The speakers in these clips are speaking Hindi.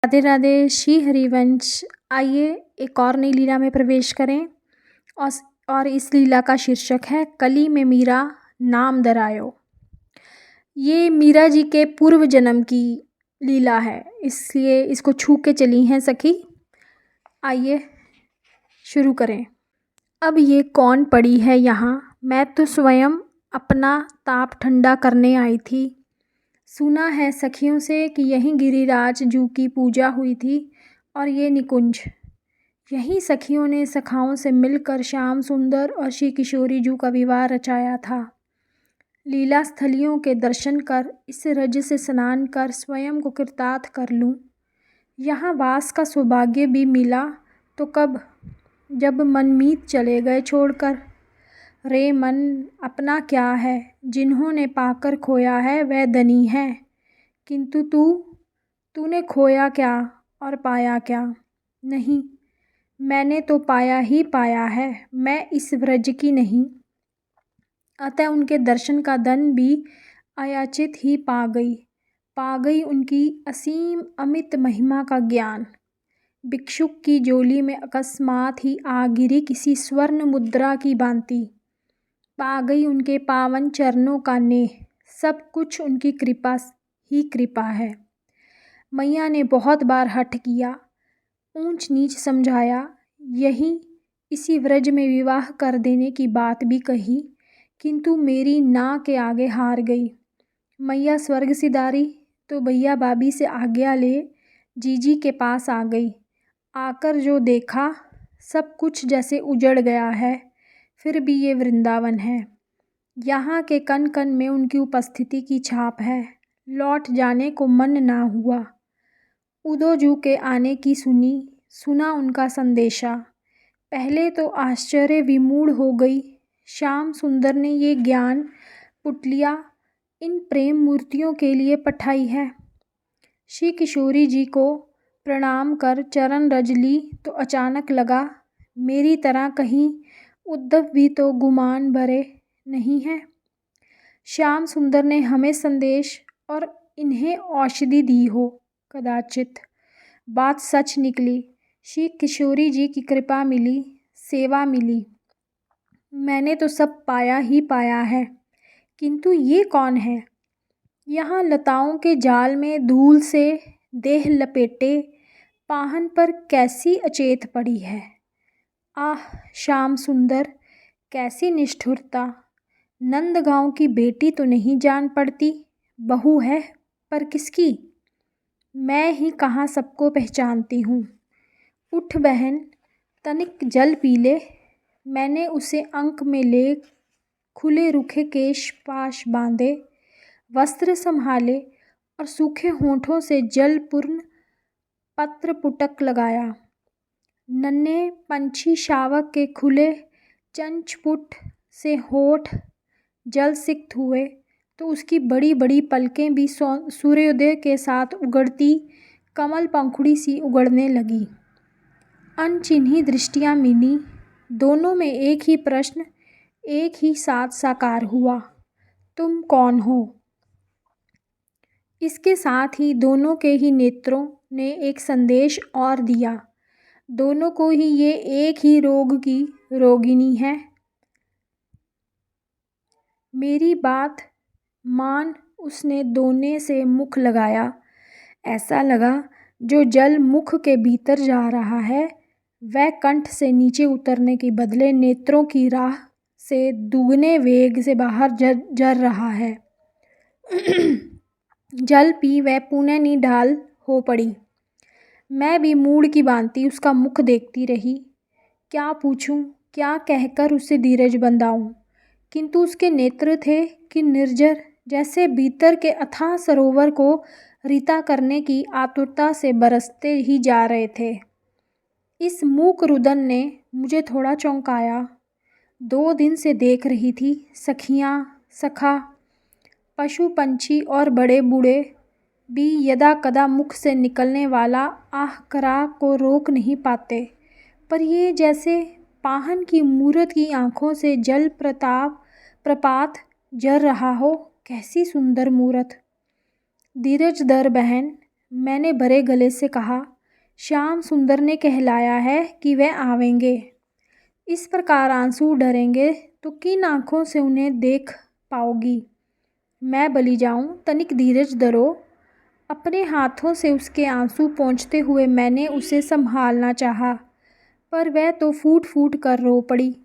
राधे राधे श्री हरिवंश। आइए एक और नई लीला में प्रवेश करें और इस लीला का शीर्षक है कली में मीरा नाम दरायो। ये मीरा जी के पूर्व जन्म की लीला है, इसलिए इसको छू के चली हैं सखी। आइए शुरू करें। अब ये कौन पड़ी है यहाँ, मैं तो स्वयं अपना ताप ठंडा करने आई थी। सुना है सखियों से कि यहीं गिरिराज जू की पूजा हुई थी और ये निकुंज, यहीं सखियों ने सखाओं से मिलकर श्याम सुंदर और श्री किशोरी जू का विवाह रचाया था। लीला स्थलियों के दर्शन कर, इस रज से स्नान कर स्वयं को कृतार्थ कर लूँ। यहाँ वास का सौभाग्य भी मिला तो कब, जब मनमीत चले गए छोड़कर। रे मन अपना क्या है, जिन्होंने पाकर खोया है वह धनी है, किंतु तूने खोया क्या और पाया क्या। नहीं, मैंने तो पाया ही पाया है, मैं इस व्रज की नहीं। अतः उनके दर्शन का धन भी अयाचित ही पा गई उनकी असीम अमित महिमा का ज्ञान। भिक्षुक की झोली में अकस्मात ही आ गिरी किसी स्वर्ण मुद्रा की भांति, पा गई उनके पावन चरणों का नेह। सब कुछ उनकी कृपा ही कृपा है। मैया ने बहुत बार हठ किया, ऊंच नीच समझाया, यही इसी व्रज में विवाह कर देने की बात भी कही, किंतु मेरी ना के आगे हार गई। मैया स्वर्ग सिधारी तो भैया भाभी से आज्ञा ले जीजी के पास आ गई। आकर जो देखा, सब कुछ जैसे उजड़ गया है, फिर भी ये वृंदावन है। यहाँ के कण कण में उनकी उपस्थिति की छाप है। लौट जाने को मन ना हुआ। उदोजू के आने की सुना उनका संदेशा। पहले तो आश्चर्य विमूढ़ हो गई। श्याम सुंदर ने ये ज्ञान पुटलिया इन प्रेम मूर्तियों के लिए पठाई है। श्री किशोरी जी को प्रणाम कर चरण रज ली तो अचानक लगा, मेरी तरह कहीं उद्धव भी तो गुमान भरे नहीं है। श्याम सुंदर ने हमें संदेश और इन्हें औषधि दी हो, कदाचित। बात सच निकली। श्री किशोरी जी की कृपा मिली, सेवा मिली। मैंने तो सब पाया ही पाया है, किंतु ये कौन है। यहाँ लताओं के जाल में धूल से देह लपेटे पाहन पर कैसी अचेत पड़ी है। आह श्याम सुंदर, कैसी निष्ठुरता। नंदगांव की बेटी तो नहीं जान पड़ती, बहू है, पर किसकी। मैं ही कहाँ सबको पहचानती हूँ। उठ बहन, तनिक जल पी ले। मैंने उसे अंक में ले खुले रुखे केश पाश बांधे, वस्त्र संभाले और सूखे होठों से जलपूर्ण पत्र पुटक लगाया। नन्हे पंछी शावक के खुले चंचपुट से होठ जल सिक्त हुए तो उसकी बड़ी बड़ी पलकें भी सूर्योदय के साथ उगड़ती कमल पंखुड़ी सी उगड़ने लगी। अनचिन्ही दृष्टियां मिली। दोनों में एक ही प्रश्न एक ही साथ साकार हुआ, तुम कौन हो। इसके साथ ही दोनों के ही नेत्रों ने एक संदेश और दिया। दोनों को ही ये एक ही रोग की रोगिणी है। मेरी बात मान। उसने दोने से मुख लगाया। ऐसा लगा जो जल मुख के भीतर जा रहा है वह कंठ से नीचे उतरने के बदले नेत्रों की राह से दुगने वेग से बाहर झर रहा है। जल पी वह पुनः निढाल हो पड़ी। मैं भी मूढ़ की भांति उसका मुख देखती रही। क्या पूछूं, क्या कहकर उसे धीरज बंधाऊं, किंतु उसके नेत्र थे कि निर्जर, जैसे भीतर के अथाह सरोवर को रीता करने की आतुरता से बरसते ही जा रहे थे। इस मूक रुदन ने मुझे थोड़ा चौंकाया। 2 दिन से देख रही थी सखियां, सखा, पशु पंछी और बड़े बूढ़े भी यदा कदा मुख से निकलने वाला आह करा को रोक नहीं पाते, पर ये जैसे पाहन की मूरत की आँखों से जल प्रपात झर रहा हो। कैसी सुंदर मूरत। धीरज धर बहन, मैंने भरे गले से कहा, श्याम सुंदर ने कहलाया है कि वह आवेंगे। इस प्रकार आंसू डरेंगे तो किन आँखों से उन्हें देख पाओगी। मैं बली जाऊं, तनिक धीरज धरो। अपने हाथों से उसके आंसू पोंछते हुए मैंने उसे संभालना चाहा, पर वह तो फूट फूट कर रो पड़ी।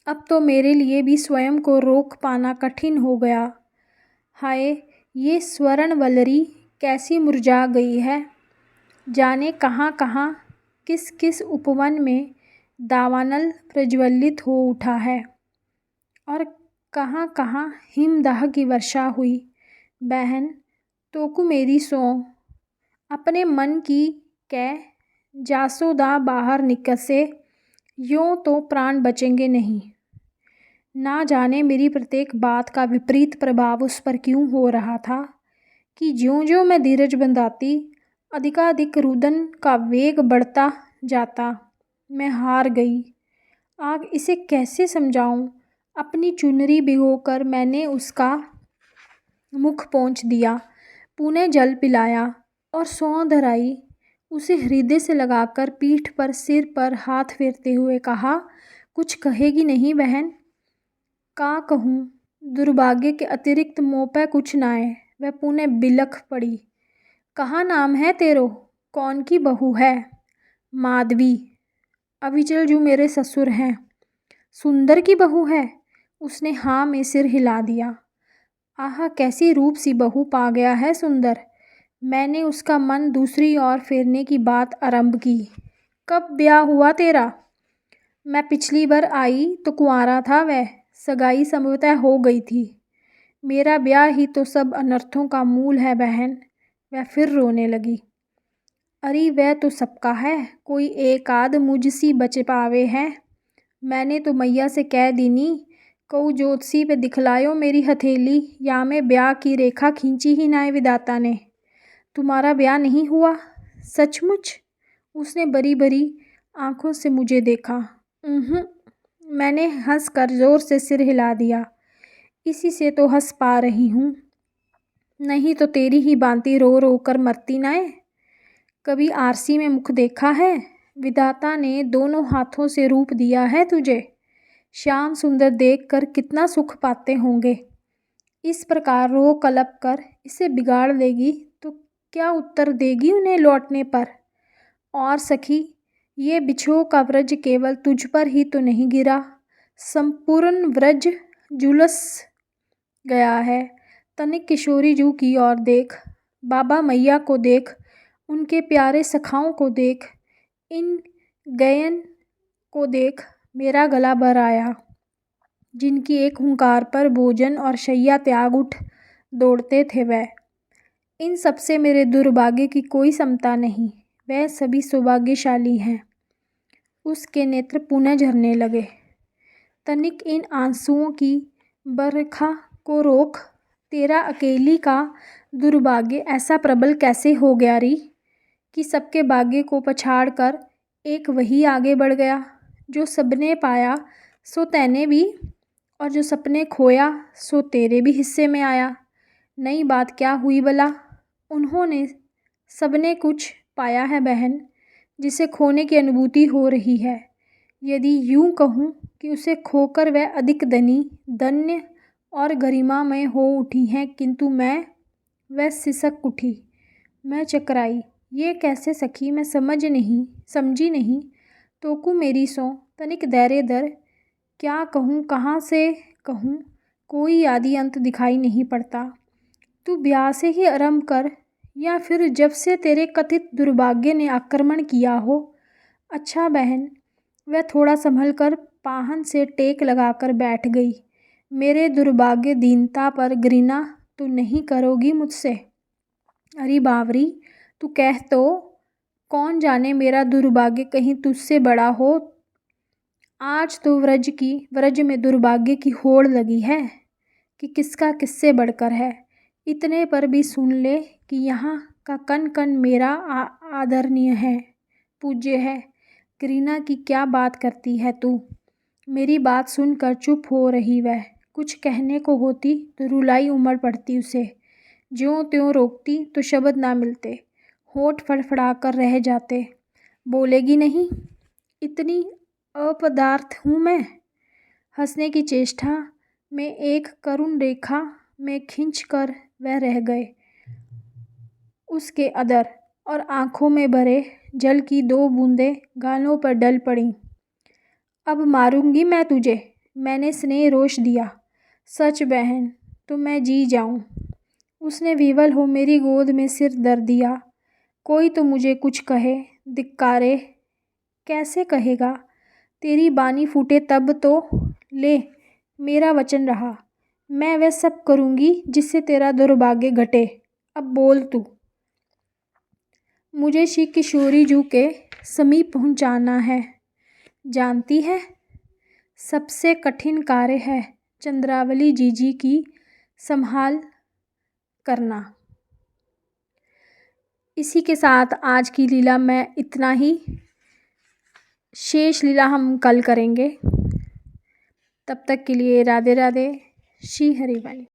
अब तो मेरे लिए भी स्वयं को रोक पाना कठिन हो गया। हाय, ये स्वर्णवल्लरी कैसी मुरझा गई है। जाने कहाँ कहाँ, किस किस उपवन में दावानल प्रज्वलित हो उठा है और कहाँ कहाँ हिमदाह की वर्षा हुई। बहन, तोकू मेरी सौ, अपने मन की कह जासोदा बाहर निकसे, यूँ तो प्राण बचेंगे नहीं। ना जाने मेरी प्रत्येक बात का विपरीत प्रभाव उस पर क्यों हो रहा था कि ज्यों ज्यों मैं धीरज बंधाती, अधिकाधिक रुदन का वेग बढ़ता जाता। मैं हार गई। आग इसे कैसे समझाऊं। अपनी चुनरी भिगोकर मैंने उसका मुख पोंछ दिया, पुनः जल पिलाया और सौंध धराई। उसे हृदय से लगाकर पीठ पर सिर पर हाथ फेरते हुए कहा, कुछ कहेगी नहीं बहन। का कहूँ, दुर्भाग्य के अतिरिक्त मुँह पे कुछ ना है। वह पुनः बिलख पड़ी। कहाँ नाम है तेरो, कौन की बहू है। माधवी, अविचल जो मेरे ससुर हैं। सुंदर की बहू है। उसने हाँ में सिर हिला दिया। आह, कैसी रूप सी बहू पा गया है सुंदर। मैंने उसका मन दूसरी ओर फेरने की बात आरंभ की। कब ब्याह हुआ तेरा। मैं पिछली बार आई तो कुंवारा था वह, सगाई संभवतः हो गई थी। मेरा ब्याह ही तो सब अनर्थों का मूल है बहन। वह फिर रोने लगी। अरे वह तो सबका है, कोई एक आध मुझसी बच पावे है। मैंने तो मैया से कह दीनी, कऊ ज्योतिषी पे दिखलायो मेरी हथेली, या में ब्याह की रेखा खींची ही ना विधाता ने। तुम्हारा ब्याह नहीं हुआ सचमुच। उसने बड़ी बड़ी आंखों से मुझे देखा। मैंने हंस कर जोर से सिर हिला दिया। इसी से तो हंस पा रही हूँ, नहीं तो तेरी ही भांति रो रो कर मरती ना है। कभी आरसी में मुख देखा है। विधाता ने दोनों हाथों से रूप दिया है तुझे। श्याम सुंदर देखकर कितना सुख पाते होंगे। इस प्रकार रो कलप कर इसे बिगाड़ देगी तो क्या उत्तर देगी उन्हें लौटने पर। और सखी, ये बिछो का व्रज केवल तुझ पर ही तो नहीं गिरा, संपूर्ण व्रज झुलस गया है। तनिक किशोरी जू की ओर देख, बाबा मैया को देख, उनके प्यारे सखाओं को देख, इन गयन को देख। मेरा गला भर आया। जिनकी एक हुंकार पर भोजन और शैया त्याग उठ दौड़ते थे वह। इन सबसे मेरे दुर्भाग्य की कोई समता नहीं। वह सभी सौभाग्यशाली हैं। उसके नेत्र पुनः झरने लगे। तनिक इन आंसुओं की बरखा को रोक। तेरा अकेली का दुर्भाग्य ऐसा प्रबल कैसे हो गया री कि सबके भाग्य को पछाड़ कर एक वही आगे बढ़ गया। जो सबने पाया सो तैने भी, और जो सपने खोया सो तेरे भी हिस्से में आया। नई बात क्या हुई भला। उन्होंने सबने कुछ पाया है बहन, जिसे खोने की अनुभूति हो रही है। यदि यूं कहूँ कि उसे खोकर वह अधिक धन्य और गरिमामय हो उठी हैं, किंतु मैं, वह सिसक उठी। मैं चकराई। ये कैसे सखी, मैं समझी नहीं। तोकू मेरी सो, तनिक धैर्य धर। क्या कहूँ, कहाँ से कहूँ, कोई आदि अंत दिखाई नहीं पड़ता। तू ब्याह से ही आरंभ कर, या फिर जब से तेरे कथित दुर्भाग्य ने आक्रमण किया हो। अच्छा बहन। वह थोड़ा संभल कर पाहन से टेक लगाकर बैठ गई। मेरे दुर्भाग्य दीनता पर घृणा तू नहीं करोगी मुझसे। अरे बावरी, तू कह तो। कौन जाने मेरा दुर्भाग्य कहीं तुझसे बड़ा हो। आज तो व्रज में दुर्भाग्य की होड़ लगी है कि किसका किससे बढ़कर है। इतने पर भी सुन ले कि यहाँ का कण कण मेरा आदरणीय है, पूज्य है। घृणा की क्या बात करती है तू। मेरी बात सुनकर चुप हो रही वह। कुछ कहने को होती तो रुलाई उमड़ पड़ती उसे। ज्यों त्यों रोकती तो शब्द ना मिलते, होठ फड़फड़ा कर रह जाते। बोलेगी नहीं? इतनी अपदार्थ हूँ मैं? हंसने की चेष्टा में एक करुण रेखा में खिंच कर वह रह गए। उसके अधर और आंखों में भरे जल की 2 बूंदें गालों पर डल पड़ीं। अब मारूंगी मैं तुझे, मैंने स्नेह रोष दिया। सच बहन, तो मैं जी जाऊं। उसने विवल हो मेरी गोद में सिर धर दिया। कोई तो मुझे कुछ कहे, धिक्कारे। कैसे कहेगा? तेरी बानी फूटे तब तो। ले, मेरा वचन रहा। मैं वह सब करूंगी जिससे तेरा दुर्भाग्य घटे। अब बोल तू। मुझे श्री किशोरी जू के समीप पहुंचाना है। जानती है, सबसे कठिन कार्य है चंद्रावली जीजी की संभाल करना। इसी के साथ आज की लीला में इतना ही। शेष लीला हम कल करेंगे। तब तक के लिए राधे राधे। श्री हरिवंश।